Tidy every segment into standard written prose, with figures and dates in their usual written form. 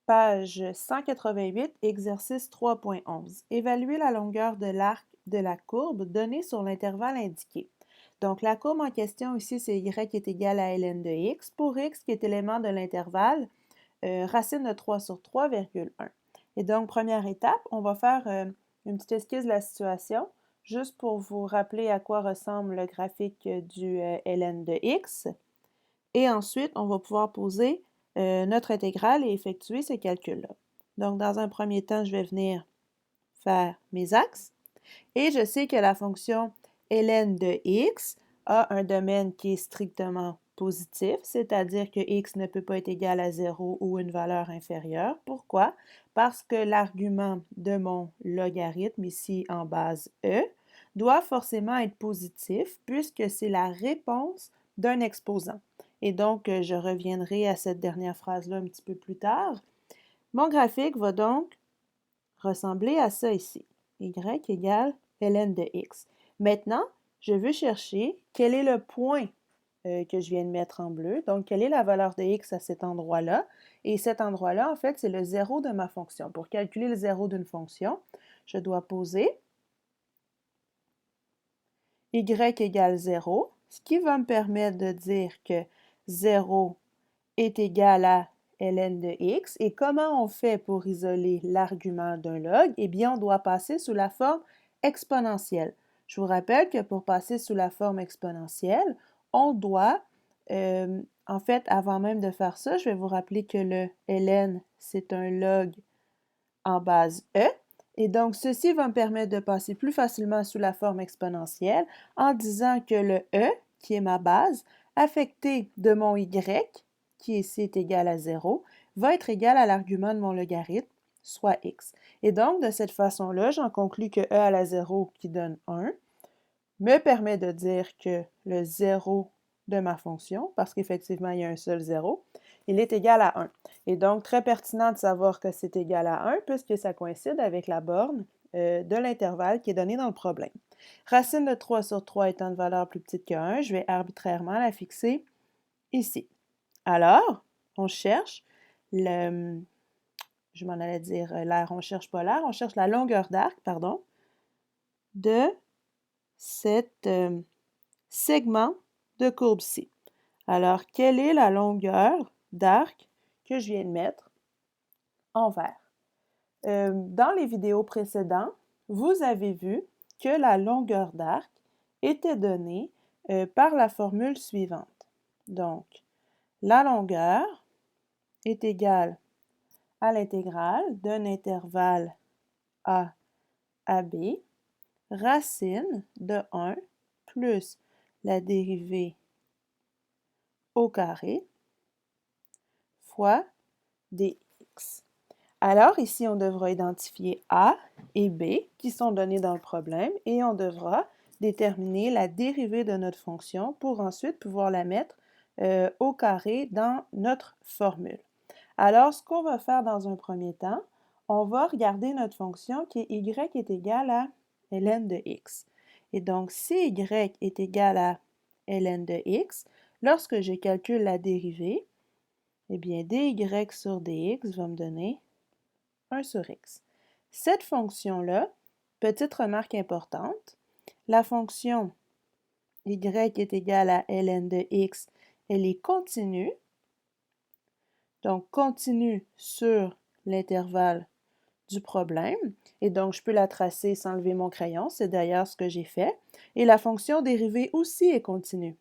Page 188, exercice 3.11. Évaluer la longueur de l'arc de la courbe donnée sur l'intervalle indiqué. Donc, la courbe en question ici, c'est y est égal à ln de x. Pour x, qui est élément de l'intervalle, racine de 3 sur 3,1. Et donc, première étape, on va faire une petite esquisse de la situation, juste pour vous rappeler à quoi ressemble le graphique du ln de x. Et ensuite, on va pouvoir poser notre intégrale et effectuer ces calculs-là. Donc, dans un premier temps, je vais venir faire mes axes. Et je sais que la fonction ln de x a un domaine qui est strictement positif, c'est-à-dire que x ne peut pas être égal à 0 ou une valeur inférieure. Pourquoi? Parce que l'argument de mon logarithme, ici en base e, doit forcément être positif puisque c'est la réponse d'un exposant. Et donc, je reviendrai à cette dernière phrase-là un petit peu plus tard. Mon graphique va donc ressembler à ça ici. Y égale ln de x. Maintenant, je veux chercher quel est le point que je viens de mettre en bleu. Donc, quelle est la valeur de x à cet endroit-là? Et cet endroit-là, en fait, c'est le zéro de ma fonction. Pour calculer le zéro d'une fonction, je dois poser y égale 0, ce qui va me permettre de dire que 0 est égal à ln de x. Et comment on fait pour isoler l'argument d'un log? Eh bien, on doit passer sous la forme exponentielle. Je vous rappelle que pour passer sous la forme exponentielle, on doit, en fait, avant même de faire ça, je vais vous rappeler que le ln, c'est un log en base e. Et donc, ceci va me permettre de passer plus facilement sous la forme exponentielle en disant que le e, qui est ma base, affecté de mon y, qui ici est égal à 0, va être égal à l'argument de mon logarithme, soit x. Et donc, de cette façon-là, j'en conclus que e à la 0, qui donne 1, me permet de dire que le 0 de ma fonction, parce qu'effectivement, il y a un seul 0, il est égal à 1. Et donc, très pertinent de savoir que c'est égal à 1, puisque ça coïncide avec la borne de l'intervalle qui est donnée dans le problème. Racine de 3 sur 3 étant de valeur plus petite que 1, je vais arbitrairement la fixer ici. Alors, on cherche le, je m'en allais dire l'air, on cherche pas l'air, on cherche la longueur d'arc, pardon, de cet segment de courbe-ci. Alors, quelle est la longueur d'arc que je viens de mettre en vert? Dans les vidéos précédentes, vous avez vu que la longueur d'arc était donnée par la formule suivante. Donc, la longueur est égale à l'intégrale d'un intervalle A à B, racine de 1 plus la dérivée au carré fois dx. Alors, ici, on devra identifier A et B qui sont donnés dans le problème et on devra déterminer la dérivée de notre fonction pour ensuite pouvoir la mettre au carré dans notre formule. Alors, ce qu'on va faire dans un premier temps, on va regarder notre fonction qui est y est égal à ln de x. Et donc, si y est égal à ln de x, lorsque je calcule la dérivée, eh bien, dy sur dx va me donner 1 sur x. Cette fonction-là, petite remarque importante, la fonction y est égale à ln de x, elle est continue, donc continue sur l'intervalle du problème, et donc je peux la tracer sans lever mon crayon, c'est d'ailleurs ce que j'ai fait, et la fonction dérivée aussi est continue.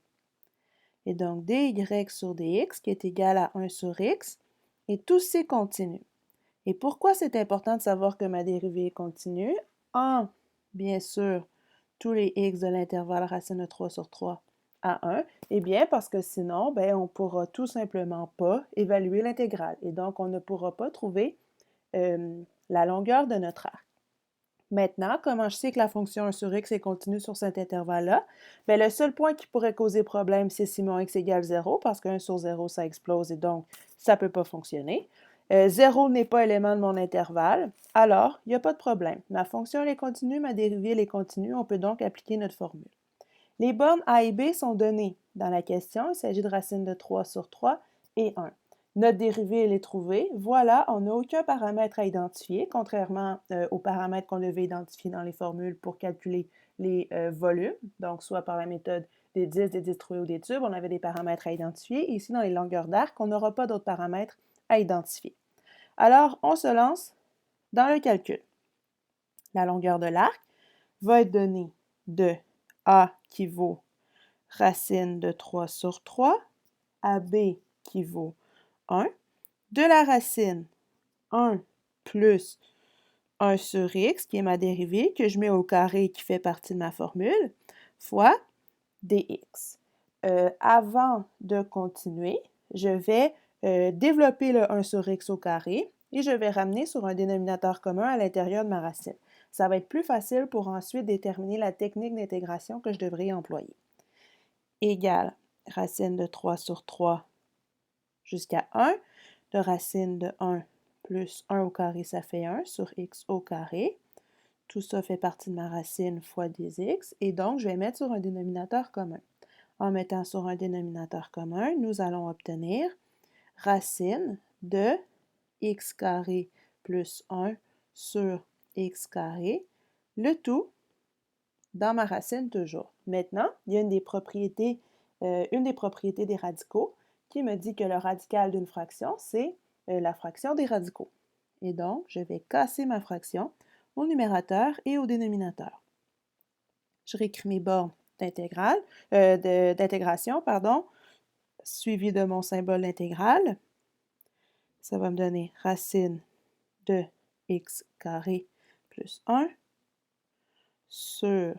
Et donc dy sur dx qui est égal à 1 sur x est aussi continu. Et pourquoi c'est important de savoir que ma dérivée est continue? En, bien sûr, tous les x de l'intervalle racine de 3 sur 3 à 1, eh bien parce que sinon, ben, on ne pourra tout simplement pas évaluer l'intégrale. Et donc, on ne pourra pas trouver la longueur de notre arc. Maintenant, comment je sais que la fonction 1 sur x est continue sur cet intervalle-là? Bien, le seul point qui pourrait causer problème, c'est si mon x égale 0, parce que 1 sur 0, ça explose et donc, ça ne peut pas fonctionner. 0 n'est pas élément de mon intervalle, alors, il n'y a pas de problème. Ma fonction elle est continue, ma dérivée elle est continue, on peut donc appliquer notre formule. Les bornes a et b sont données dans la question, il s'agit de racine de 3 sur 3 et 1. Notre dérivée, elle est trouvée. Voilà, on n'a aucun paramètre à identifier, contrairement aux paramètres qu'on devait identifier dans les formules pour calculer les volumes, donc soit par la méthode des disques, des disques troués ou des tubes, on avait des paramètres à identifier. Et ici, dans les longueurs d'arc, on n'aura pas d'autres paramètres à identifier. Alors, on se lance dans le calcul. La longueur de l'arc va être donnée de A qui vaut racine de 3 sur 3, à B qui vaut 1, de la racine 1 plus 1 sur x, qui est ma dérivée, que je mets au carré qui fait partie de ma formule, fois dx. Avant de continuer, je vais développer le 1 sur x au carré et je vais ramener sur un dénominateur commun à l'intérieur de ma racine. Ça va être plus facile pour ensuite déterminer la technique d'intégration que je devrais employer. Égale racine de 3 sur 3 jusqu'à 1, de racine de 1 plus 1 au carré, ça fait 1 sur x au carré. Tout ça fait partie de ma racine fois des x, et donc je vais mettre sur un dénominateur commun. En mettant sur un dénominateur commun, nous allons obtenir racine de x carré plus 1 sur x carré, le tout dans ma racine toujours. Maintenant, il y a une des propriétés des radicaux qui me dit que le radical d'une fraction, c'est la fraction des radicaux. Et donc, je vais casser ma fraction au numérateur et au dénominateur. Je réécris mes bornes d'intégration, suivi de mon symbole d'intégrale. Ça va me donner racine de x carré plus 1 sur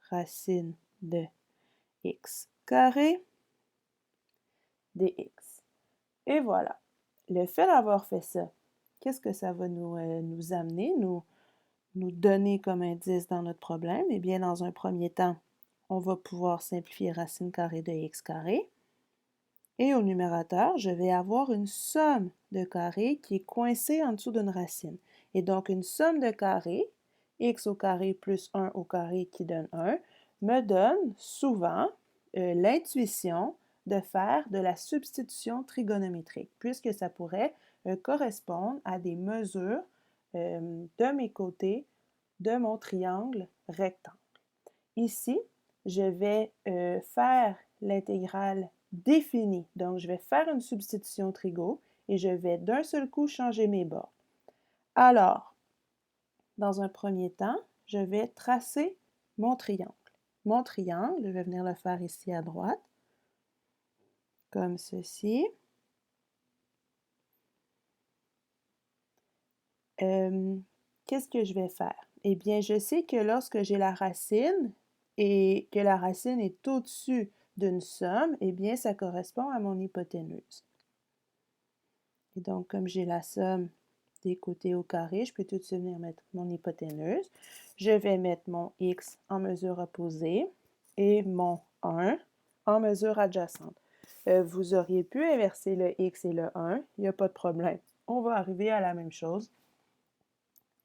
racine de x carré dx. Et voilà. Le fait d'avoir fait ça, qu'est-ce que ça va nous amener, nous donner comme indice dans notre problème? Eh bien, dans un premier temps, on va pouvoir simplifier racine carrée de x carré. Et au numérateur, je vais avoir une somme de carrés qui est coincée en dessous d'une racine. Et donc, une somme de carrés, x au carré plus 1 au carré qui donne 1, me donne souvent l'intuition de faire de la substitution trigonométrique, puisque ça pourrait correspondre à des mesures de mes côtés de mon triangle rectangle. Ici, je vais faire l'intégrale définie. Donc, je vais faire une substitution trigo et je vais d'un seul coup changer mes bords. Alors, dans un premier temps, je vais tracer mon triangle. Mon triangle, je vais venir le faire ici à droite, comme ceci. Qu'est-ce que je vais faire? Eh bien, je sais que lorsque j'ai la racine et que la racine est au-dessus d'une somme, eh bien, ça correspond à mon hypoténuse. Et donc, comme j'ai la somme des côtés au carré, je peux tout de suite venir mettre mon hypoténuse. Je vais mettre mon x en mesure opposée et mon 1 en mesure adjacente. Vous auriez pu inverser le x et le 1, il n'y a pas de problème. On va arriver à la même chose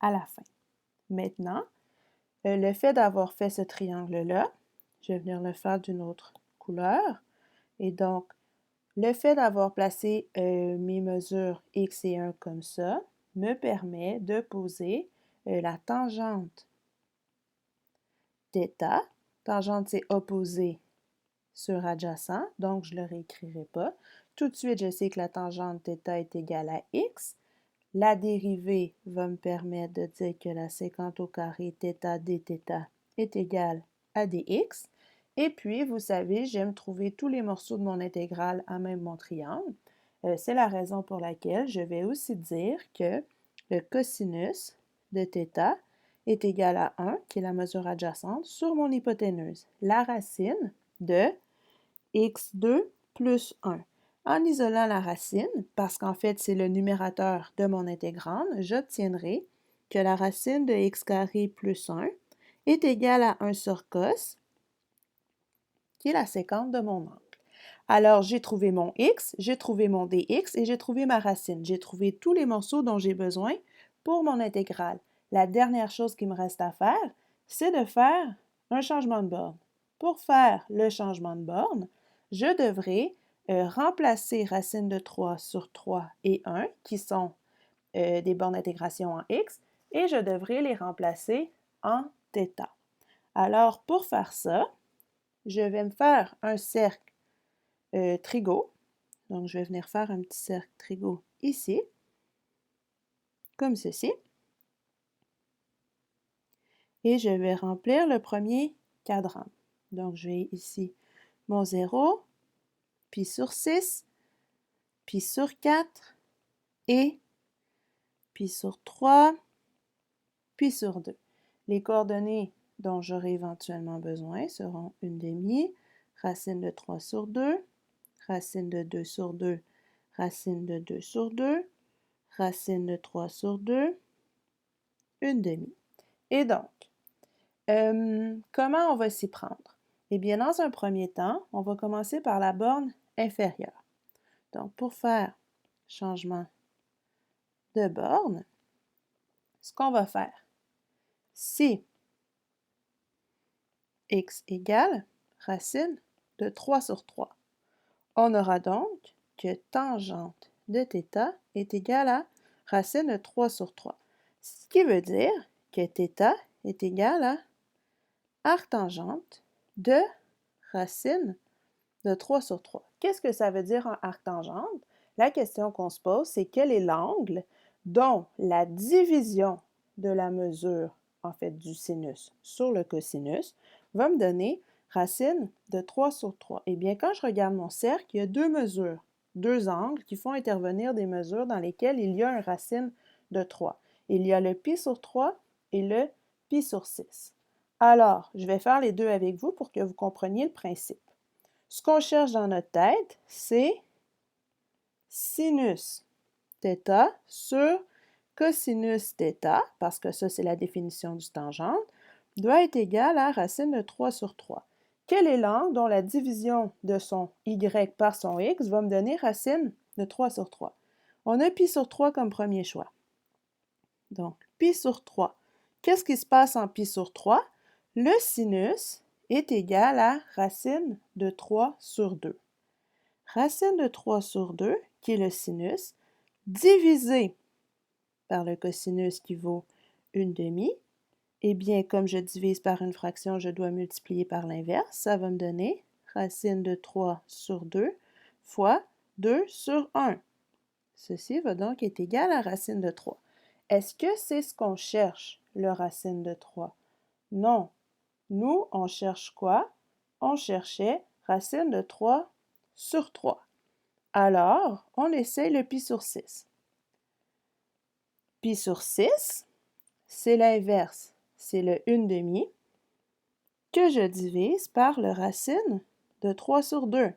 à la fin. Maintenant, le fait d'avoir fait ce triangle-là, je vais venir le faire d'une autre couleur. Et donc, le fait d'avoir placé mes mesures x et 1 comme ça me permet de poser la tangente θ. Tangente, c'est opposé sur adjacent, donc je ne le réécrirai pas. Tout de suite, je sais que la tangente θ est égale à x. La dérivée va me permettre de dire que la séquente au carré θ dθ est égale à dx. Et puis, vous savez, j'aime trouver tous les morceaux de mon intégrale à même mon triangle. C'est la raison pour laquelle je vais aussi dire que le cosinus de θ est égal à 1, qui est la mesure adjacente, sur mon hypoténuse, la racine de x2 plus 1. En isolant la racine, parce qu'en fait c'est le numérateur de mon intégrande, j'obtiendrai que la racine de x carré plus 1 est égale à 1 sur cos, qui est la séquente de mon angle. Alors, j'ai trouvé mon x, j'ai trouvé mon dx et j'ai trouvé ma racine. J'ai trouvé tous les morceaux dont j'ai besoin pour mon intégrale. La dernière chose qui me reste à faire, c'est de faire un changement de borne. Pour faire le changement de borne, je devrais remplacer racine de 3 sur 3 et 1, qui sont des bornes d'intégration en x, et je devrais les remplacer en θ. Alors, pour faire ça, je vais me faire un cercle trigo. Donc, je vais venir faire un petit cercle trigo ici, comme ceci. Et je vais remplir le premier cadran. Donc, j'ai ici mon 0, pi sur 6, pi sur 4 et pi sur 3, pi sur 2. Les coordonnées dont j'aurai éventuellement besoin seront 1/2, racine de 3 sur 2, racine de 2 sur 2, racine de 2 sur 2, racine de 3 sur 2, 1/2. Et donc, comment on va s'y prendre? Eh bien, dans un premier temps, on va commencer par la borne inférieure. Donc, pour faire changement de borne, ce qu'on va faire, si x égale racine de 3 sur 3, on aura donc que tangente de θ est égale à racine de 3 sur 3. Ce qui veut dire que θ est égal à arctangente de racine de 3 sur 3. Qu'est-ce que ça veut dire en arctangente? La question qu'on se pose, c'est quel est l'angle dont la division de la mesure, en fait du sinus sur le cosinus, va me donner racine de 3 sur 3. Eh bien, quand je regarde mon cercle, il y a deux mesures, deux angles qui font intervenir des mesures dans lesquelles il y a une racine de 3. Il y a le pi sur 3 et le pi sur 6. Alors, je vais faire les deux avec vous pour que vous compreniez le principe. Ce qu'on cherche dans notre tête, c'est sinus θ sur cosinus θ, parce que ça, c'est la définition du tangente, doit être égal à racine de 3 sur 3. Quel est l'angle dont la division de son y par son x va me donner racine de 3 sur 3? On a pi sur 3 comme premier choix. Donc, pi sur 3. Qu'est-ce qui se passe en pi sur 3? Le sinus est égal à racine de 3 sur 2. Racine de 3 sur 2, qui est le sinus, divisé par le cosinus qui vaut 1/2, eh bien, comme je divise par une fraction, je dois multiplier par l'inverse. Ça va me donner racine de 3 sur 2 fois 2 sur 1. Ceci va donc être égal à racine de 3. Est-ce que c'est ce qu'on cherche, le racine de 3? Non. Nous, on cherche quoi? On cherchait racine de 3 sur 3. Alors, on essaye le pi sur 6. Pi sur 6, c'est l'inverse, c'est le 1/2 que je divise par le racine de 3 sur 2.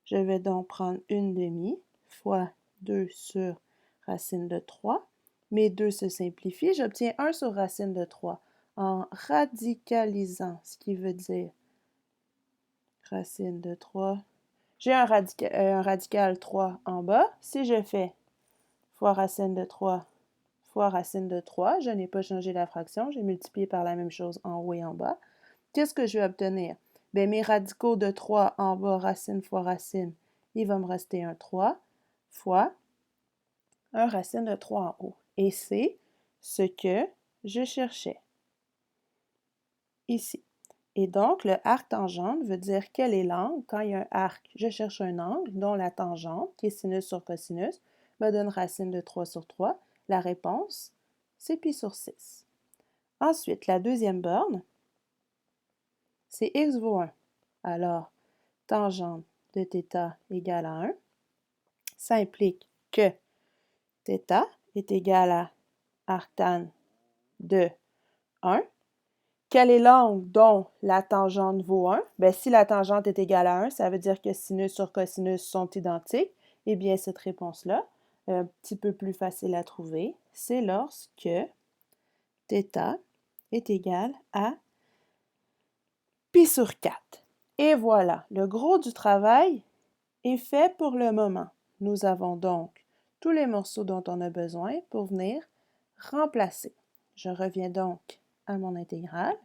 Je vais donc prendre 1/2 fois 2 sur racine de 3. Mes 2 se simplifient, j'obtiens 1 sur racine de 3 en radicalisant, ce qui veut dire racine de 3. J'ai un radical 3 en bas. Si je fais fois racine de 3 fois racine de 3, je n'ai pas changé la fraction, j'ai multiplié par la même chose en haut et en bas. Qu'est-ce que je vais obtenir? Bien, mes radicaux de 3 en bas, racine fois racine, il va me rester un 3 fois un racine de 3 en haut. Et c'est ce que je cherchais ici. Et donc, le arc tangente veut dire quel est l'angle. Quand il y a un arc, je cherche un angle dont la tangente, qui est sinus sur cosinus, me donne racine de 3 sur 3. La réponse, c'est pi sur 6. Ensuite, la deuxième borne, c'est x vaut 1. Alors, tangente de θ égale à 1. Ça implique que θ est égal à arctan de 1. Quel est l'angle dont la tangente vaut 1? Bien, si la tangente est égale à 1, ça veut dire que sinus sur cosinus sont identiques. Eh bien, cette réponse-là, un petit peu plus facile à trouver, c'est lorsque θ est égal à pi sur 4. Et voilà, le gros du travail est fait pour le moment. Nous avons donc tous les morceaux dont on a besoin pour venir remplacer. Je reviens donc à mon intégrale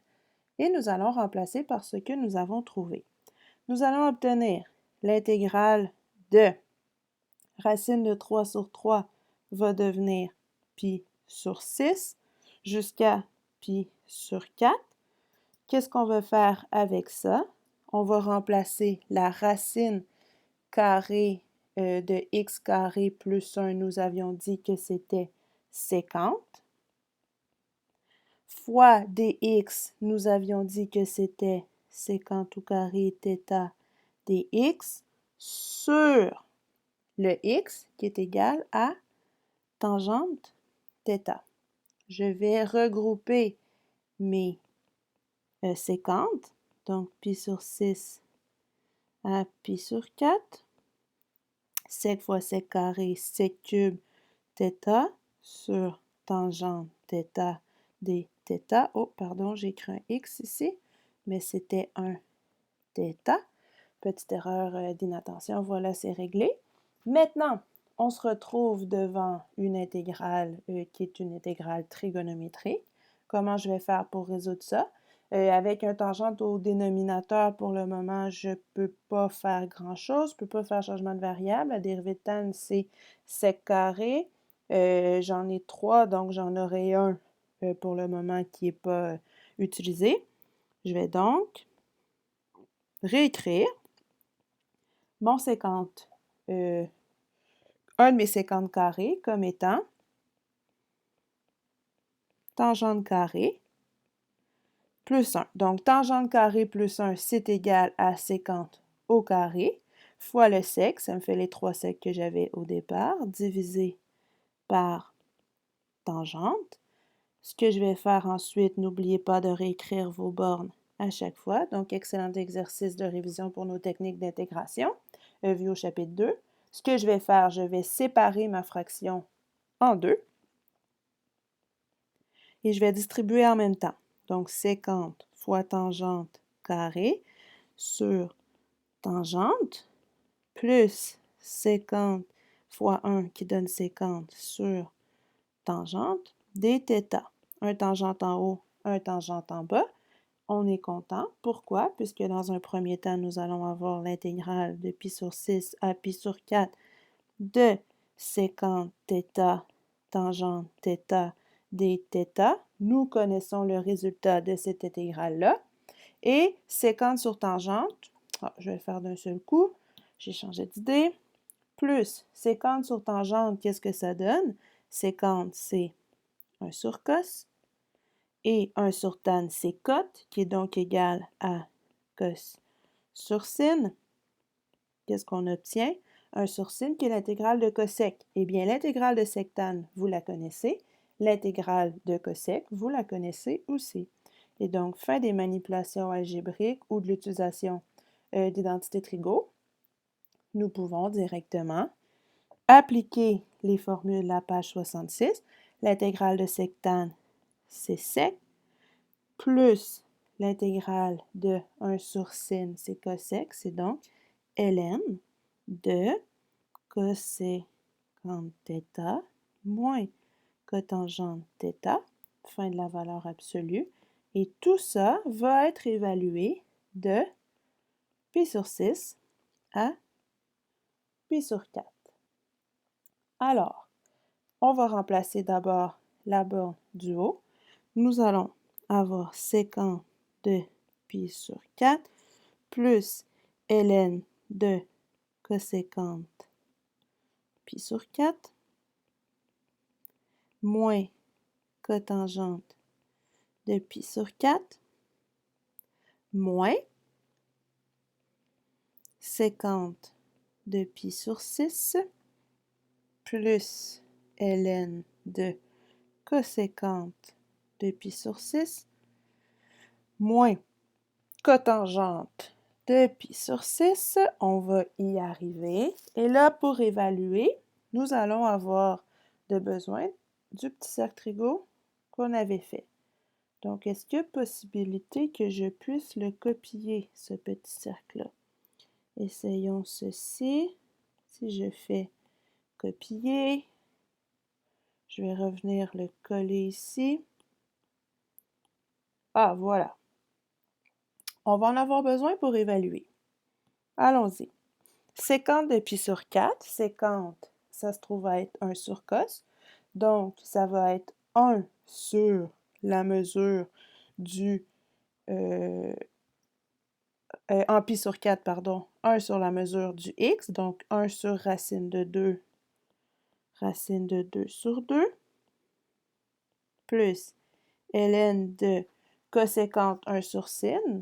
et nous allons remplacer par ce que nous avons trouvé. Nous allons obtenir l'intégrale de racine de 3 sur 3 va devenir pi sur 6 jusqu'à pi sur 4. Qu'est-ce qu'on va faire avec ça? On va remplacer la racine carrée de x carré plus 1, nous avions dit que c'était 50, fois dx, nous avions dit que c'était 50 au carré θ dx, sur le x qui est égal à tangente θ. Je vais regrouper mes 50, donc pi sur 6 à pi sur 4, sec fois sec carré, sec cube θ sur tangente θ dθ. Oh, pardon, j'ai écrit un x ici, mais c'était un θ. Petite erreur d'inattention, voilà, c'est réglé. Maintenant, on se retrouve devant une intégrale qui est une intégrale trigonométrique. Comment je vais faire pour résoudre ça? Avec un tangente au dénominateur, pour le moment, je ne peux pas faire grand-chose. Je ne peux pas faire changement de variable. La dérivée de tan, c'est sec carré. J'en ai 3, donc j'en aurai un pour le moment qui n'est pas utilisé. Je vais donc réécrire mon 50, un de mes 50 carrés comme étant tangente carrée plus 1. Donc, tangente carrée plus 1, c'est égal à 50 au carré, fois le sec, ça me fait les 3 secs que j'avais au départ, divisé par tangente. Ce que je vais faire ensuite, n'oubliez pas de réécrire vos bornes à chaque fois. Donc, excellent exercice de révision pour nos techniques d'intégration, vu au chapitre 2. Ce que je vais faire, je vais séparer ma fraction en deux et je vais distribuer en même temps. Donc, 50 fois tangente carrée sur tangente plus 50 fois 1 qui donne 50 sur tangente dθ. Un tangente en haut, un tangente en bas. On est content. Pourquoi? Puisque dans un premier temps, nous allons avoir l'intégrale de pi sur 6 à pi sur 4 de sécant θ tangente θ dθ. Nous connaissons le résultat de cette intégrale-là. Et sécante sur tangente, je vais le faire d'un seul coup, j'ai changé d'idée, plus sécante sur tangente, qu'est-ce que ça donne? Sécante, c'est 1 sur cos, et 1 sur tan, c'est cot, qui est donc égal à cos sur sin. Qu'est-ce qu'on obtient? 1 sur sin qui est l'intégrale de cosec. Eh bien, l'intégrale de sec-tan, vous la connaissez. L'intégrale de cosec, vous la connaissez aussi. Et donc, fin des manipulations algébriques ou de l'utilisation d'identité trigo, nous pouvons directement appliquer les formules de la page 66. L'intégrale de sec-tan, c'est sec, plus l'intégrale de 1 sur sin, c'est cosec, c'est donc ln de cosecant θ moins cotangente θ, fin de la valeur absolue. Et tout ça va être évalué de pi sur 6 à pi sur 4. Alors, on va remplacer d'abord la borne du haut. Nous allons avoir sécant de pi sur 4 plus ln de coséquente pi sur 4 moins cotangente de pi sur 4 moins sécante de pi sur 6 plus ln de coséquente de pi sur 6 moins cotangente de pi sur 6. On va y arriver. Et là, pour évaluer, nous allons avoir de besoin du petit cercle trigo qu'on avait fait. Donc, est-ce qu'il y a possibilité que je puisse le copier, ce petit cercle-là? Essayons ceci. Si je fais copier, je vais revenir le coller ici. Ah, voilà. On va en avoir besoin pour évaluer. Allons-y. Sécante de pi sur 4, sécante, ça se trouve à être 1 sur cos. Donc, ça va être 1 sur la mesure du... en pi sur 4, pardon, 1 sur la mesure du x, donc 1 sur racine de 2 sur 2, plus ln de coséquente 1 sur sin,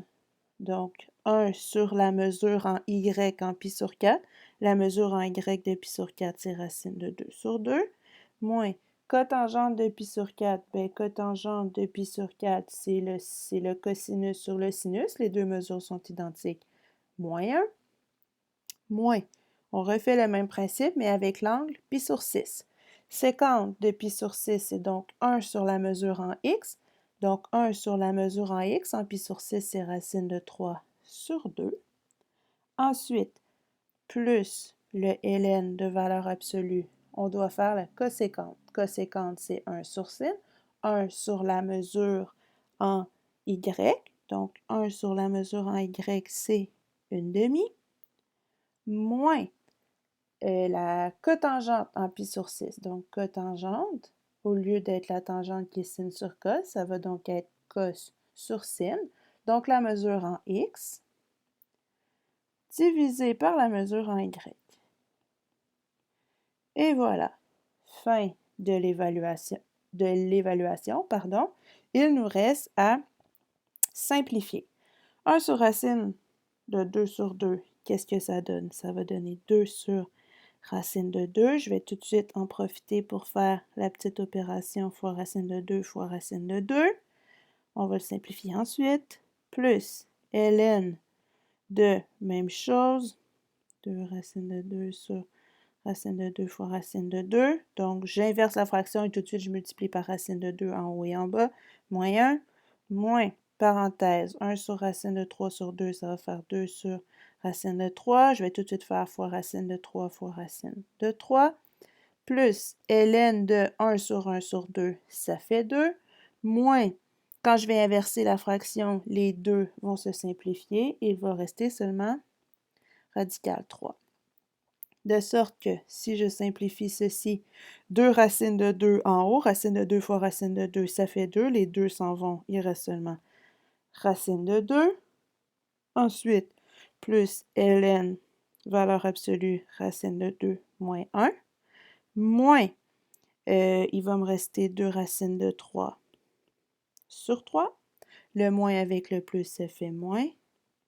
donc 1 sur la mesure en y en pi sur 4. La mesure en y de pi sur 4, c'est racine de 2 sur 2, moins cotangente de pi sur 4, bien cotangente de pi sur 4, c'est le cosinus sur le sinus, les deux mesures sont identiques, moins 1, moins, on refait le même principe, mais avec l'angle pi sur 6. Sécante de pi sur 6, c'est donc 1 sur la mesure en x, donc 1 sur la mesure en x, en pi sur 6, c'est racine de 3 sur 2. Ensuite, plus le ln de valeur absolue, on doit faire la coséquente. Coséquente, c'est 1 sur sin, 1 sur la mesure en y, donc 1 sur la mesure en y, c'est une demi, moins la cotangente en pi sur 6. Donc, cotangente, au lieu d'être la tangente qui est sin sur cos, ça va donc être cos sur sin. Donc, la mesure en x divisé par la mesure en y. Et voilà, fin de l'évaluation. Il nous reste à simplifier. 1 sur racine de 2 sur 2, qu'est-ce que ça donne? Ça va donner 2 sur racine de 2. Je vais tout de suite en profiter pour faire la petite opération fois racine de 2 fois racine de 2. On va le simplifier ensuite. Plus ln de même chose, 2 racine de 2 sur racine de 2 fois racine de 2. Donc, j'inverse la fraction et tout de suite, je multiplie par racine de 2 en haut et en bas. Moins 1, moins, parenthèse, 1 sur racine de 3 sur 2, ça va faire 2 sur racine de 3. Je vais tout de suite faire fois racine de 3 fois racine de 3. Plus ln de 1 sur 2, ça fait 2. Moins, quand je vais inverser la fraction, les deux vont se simplifier. Il va rester seulement radical 3. De sorte que si je simplifie ceci, 2 racines de 2 en haut, racine de 2 fois racine de 2, ça fait 2. Les 2 s'en vont, il reste seulement racine de 2. Ensuite, plus ln, valeur absolue, racine de 2 moins 1, moins, il va me rester 2 racines de 3 sur 3. Le moins avec le plus, ça fait moins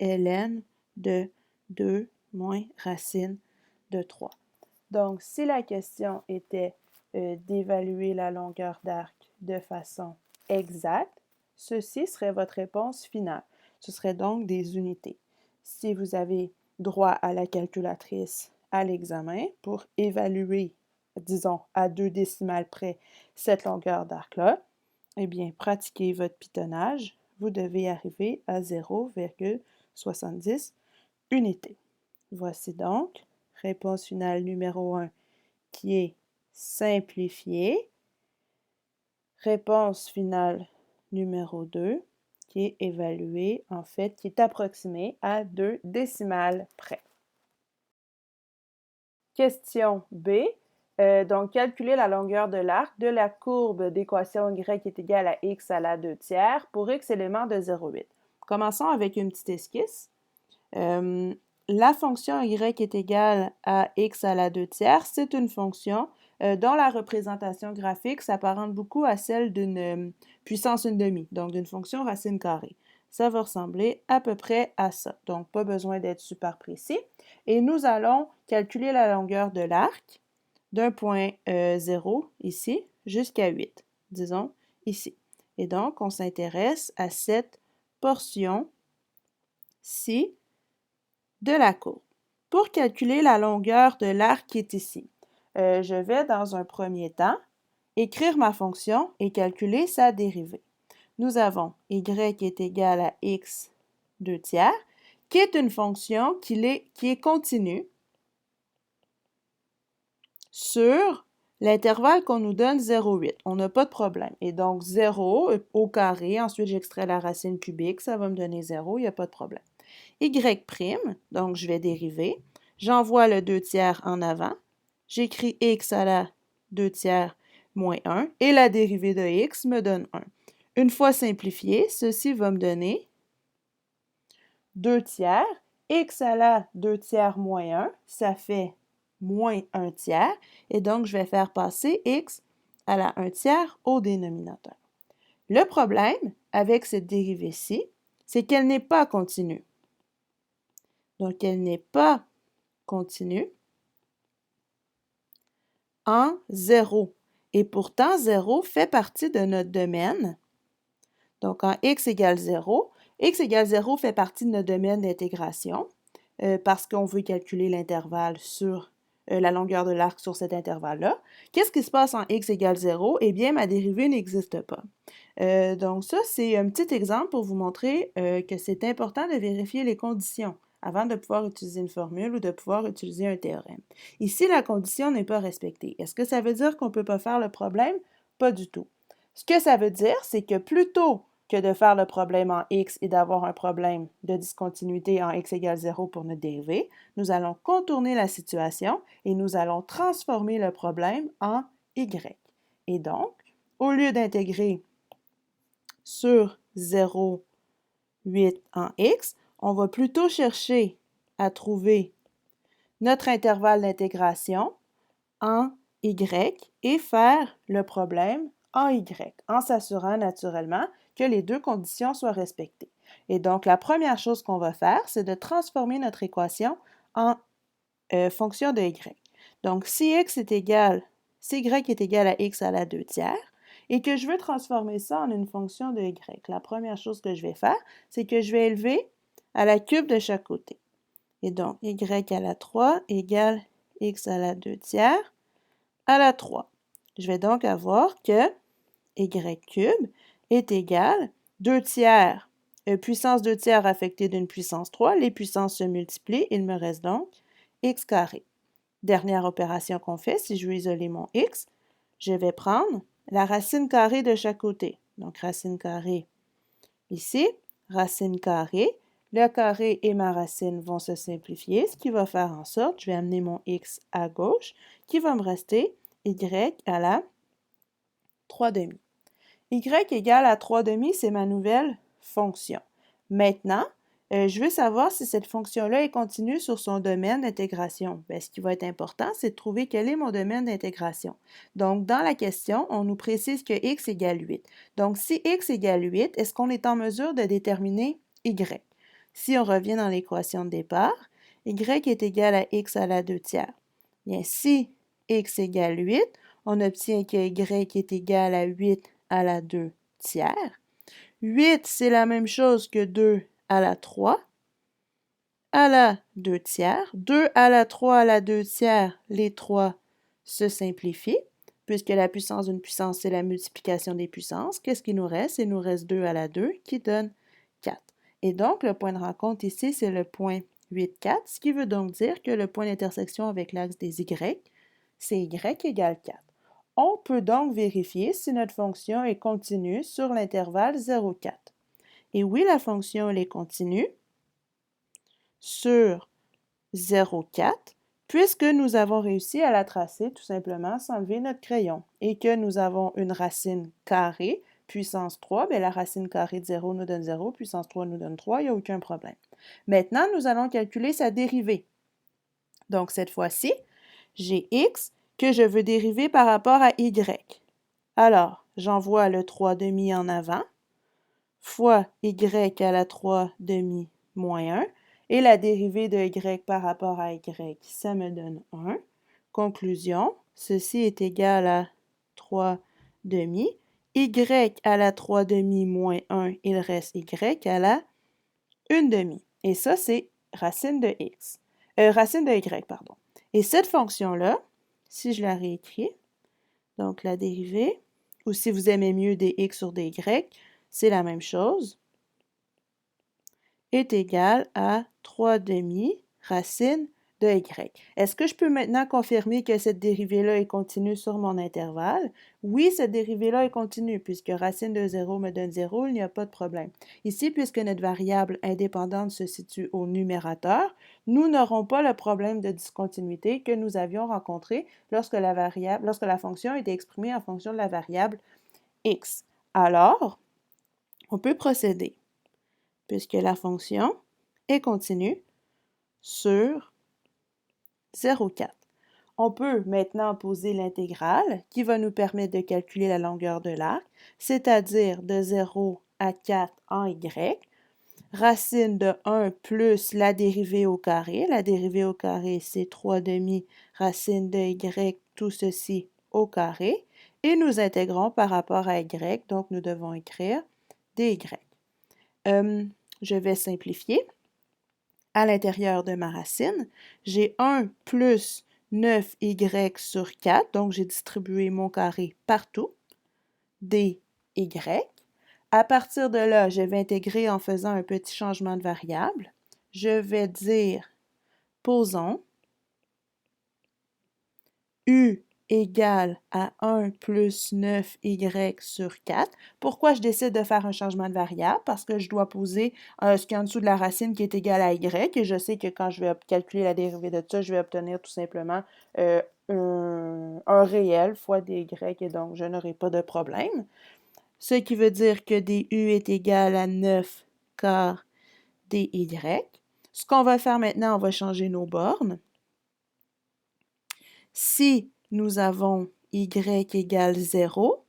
ln de 2 moins racine de 3. Donc, si la question était d'évaluer la longueur d'arc de façon exacte, ceci serait votre réponse finale. Ce serait donc des unités. Si vous avez droit à la calculatrice à l'examen pour évaluer, disons, à 2 décimales près cette longueur d'arc-là, eh bien, pratiquez votre pitonnage. Vous devez arriver à 0,70 unités. Voici donc réponse finale numéro 1 qui est simplifiée. Réponse finale numéro 2 qui est évaluée, en fait, qui est approximée à 2 décimales près. Question B. Donc, calculer la longueur de l'arc de la courbe d'équation y est égale à x à la 2 tiers pour x éléments de 0,8. Commençons avec une petite esquisse. La fonction y est égale à x à la 2 tiers, c'est une fonction dont la représentation graphique s'apparente beaucoup à celle d'une puissance 1/2, donc d'une fonction racine carrée. Ça va ressembler à peu près à ça, donc pas besoin d'être super précis. Et nous allons calculer la longueur de l'arc d'un point 0 ici jusqu'à 8, disons ici. Et donc, on s'intéresse à cette portion-ci de la courbe. Pour calculer la longueur de l'arc qui est ici, je vais dans un premier temps écrire ma fonction et calculer sa dérivée. Nous avons y est égal à x 2 tiers, qui est une fonction qui est continue sur l'intervalle qu'on nous donne 0,8. On n'a pas de problème. Et donc 0 au carré, ensuite j'extrais la racine cubique, ça va me donner 0, il n'y a pas de problème. Y', donc je vais dériver. J'envoie le 2 tiers en avant. J'écris x à la 2 tiers moins 1 et la dérivée de x me donne 1. Une fois simplifié, ceci va me donner 2 tiers. X à la 2 tiers moins 1, ça fait moins 1 tiers. Et donc, je vais faire passer x à la 1 tiers au dénominateur. Le problème avec cette dérivée-ci, c'est qu'elle n'est pas continue. Donc, elle n'est pas continue en 0. Et pourtant, 0 fait partie de notre domaine. Donc, en x égale 0, x égale 0 fait partie de notre domaine d'intégration parce qu'on veut calculer l'intervalle sur la longueur de l'arc sur cet intervalle-là. Qu'est-ce qui se passe en x égale 0? Eh bien, ma dérivée n'existe pas. Donc ça, c'est un petit exemple pour vous montrer que c'est important de vérifier les conditions avant de pouvoir utiliser une formule ou de pouvoir utiliser un théorème. Ici, la condition n'est pas respectée. Est-ce que ça veut dire qu'on ne peut pas faire le problème? Pas du tout. Ce que ça veut dire, c'est que plutôt que de faire le problème en x et d'avoir un problème de discontinuité en x égale 0 pour notre dérivée, nous allons contourner la situation et nous allons transformer le problème en y. Et donc, au lieu d'intégrer sur 0,8 en x, on va plutôt chercher à trouver notre intervalle d'intégration en y et faire le problème en y, en s'assurant naturellement que les deux conditions soient respectées. Et donc, la première chose qu'on va faire, c'est de transformer notre équation en fonction de y. Donc, si y est égal à x à la 2 tiers, et que je veux transformer ça en une fonction de y, la première chose que je vais faire, c'est que je vais élever à la cube de chaque côté. Et donc, y à la 3 égale x à la 2 tiers à la 3. Je vais donc avoir que y cube est égal 2 tiers, puissance 2 tiers affectée d'une puissance 3, les puissances se multiplient, il me reste donc x carré. Dernière opération qu'on fait, si je veux isoler mon x, je vais prendre la racine carrée de chaque côté. Donc, racine carrée ici, racine carrée. Le carré et ma racine vont se simplifier, ce qui va faire en sorte, je vais amener mon x à gauche, qui va me rester y à la 3 demi. Y égale à 3 demi, c'est ma nouvelle fonction. Maintenant, je veux savoir si cette fonction-là est continue sur son domaine d'intégration. Ce qui va être important, c'est de trouver quel est mon domaine d'intégration. Donc, dans la question, on nous précise que x égale 8. Donc, si x égale 8, est-ce qu'on est en mesure de déterminer y? Si on revient dans l'équation de départ, y est égal à x à la 2 tiers. Bien, si x égale 8, on obtient que y est égal à 8 à la 2 tiers. 8, c'est la même chose que 2 à la 3 à la 2 tiers. 2 à la 3 à la 2 tiers, les 3 se simplifient, puisque la puissance d'une puissance, c'est la multiplication des puissances. Qu'est-ce qui nous reste? Il nous reste 2 à la 2 qui donne 4. Et donc, le point de rencontre ici, c'est le point 8, 4, ce qui veut donc dire que le point d'intersection avec l'axe des y, c'est y égale 4. On peut donc vérifier si notre fonction est continue sur l'intervalle 0,4. Et oui, la fonction elle est continue sur 0,4 puisque nous avons réussi à la tracer tout simplement sans lever notre crayon et que nous avons une racine carrée, puissance 3, bien la racine carrée de 0 nous donne 0, puissance 3 nous donne 3, il n'y a aucun problème. Maintenant, nous allons calculer sa dérivée. Donc, cette fois-ci, j'ai x que je veux dériver par rapport à y. Alors, j'envoie le 3 demi en avant, fois y à la 3 demi moins 1, et la dérivée de y par rapport à y, ça me donne 1. Conclusion, ceci est égal à 3 demi. Y à la 3 demi moins 1, il reste y à la 1 demi. Et ça, c'est racine de x. Racine de y, pardon. Et cette fonction-là, si je la réécris, donc la dérivée, ou si vous aimez mieux dx sur dy, c'est la même chose, est égale à 3 demi racine de y. Est-ce que je peux maintenant confirmer que cette dérivée-là est continue sur mon intervalle? Oui, cette dérivée-là est continue, puisque racine de 0 me donne 0, il n'y a pas de problème. Ici, puisque notre variable indépendante se situe au numérateur, nous n'aurons pas le problème de discontinuité que nous avions rencontré lorsque la fonction était exprimée en fonction de la variable x. Alors, on peut procéder, puisque la fonction est continue sur 0,4. On peut maintenant poser l'intégrale qui va nous permettre de calculer la longueur de l'arc, c'est-à-dire de 0 à 4 en y, racine de 1 plus la dérivée au carré. La dérivée au carré, c'est 3 demi racine de y, tout ceci au carré. Et nous intégrons par rapport à y, donc nous devons écrire dy. Je vais simplifier. À l'intérieur de ma racine, j'ai 1 plus 9y sur 4, donc j'ai distribué mon carré partout, dy. À partir de là, je vais intégrer en faisant un petit changement de variable. Je vais dire, posons, u égale à 1 plus 9y sur 4. Pourquoi je décide de faire un changement de variable? Parce que je dois poser ce qui est en dessous de la racine qui est égal à y, et je sais que quand je vais calculer la dérivée de ça, je vais obtenir tout simplement un réel fois dy, et donc je n'aurai pas de problème. Ce qui veut dire que du est égal à 9 quart dy. Ce qu'on va faire maintenant, on va changer nos bornes. Si nous avons y égale 0,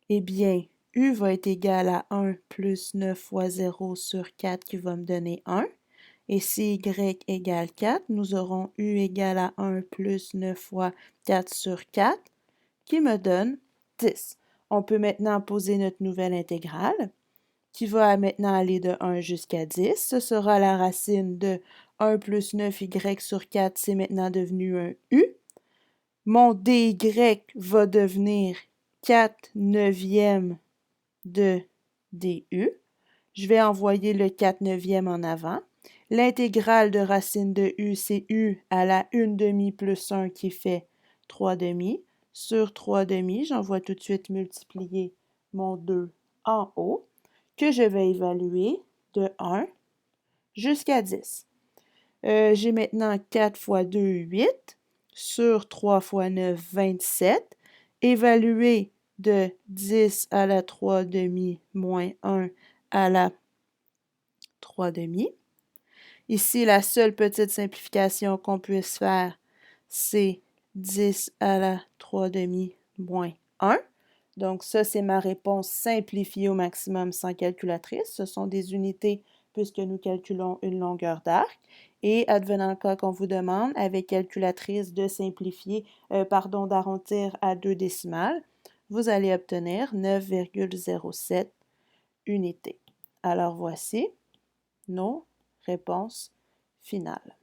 eh bien, u va être égal à 1 plus 9 fois 0 sur 4 qui va me donner 1. Et si y égale 4, nous aurons u égale à 1 plus 9 fois 4 sur 4 qui me donne 10. On peut maintenant poser notre nouvelle intégrale qui va maintenant aller de 1 jusqu'à 10. Ce sera la racine de 1 plus 9y sur 4, c'est maintenant devenu un u. Mon dy va devenir 4 neuvièmes de du. Je vais envoyer le 4 neuvième en avant. L'intégrale de racine de u, c'est u à la 1 demi plus 1 qui fait 3 demi. Sur 3 demi, j'envoie tout de suite multiplier mon 2 en haut, que je vais évaluer de 1 jusqu'à 10. J'ai maintenant 4 fois 2, 8. Sur 3 fois 9, 27. Évalué de 10 à la 3 demi moins 1 à la 3 demi. Ici, la seule petite simplification qu'on puisse faire, c'est 10 à la 3 demi moins 1. Donc ça, c'est ma réponse simplifiée au maximum sans calculatrice. Ce sont des unités puisque nous calculons une longueur d'arc. Et advenant le cas qu'on vous demande, avec calculatrice, de simplifier, d'arrondir à 2 décimales, vous allez obtenir 9,07 unités. Alors voici nos réponses finales.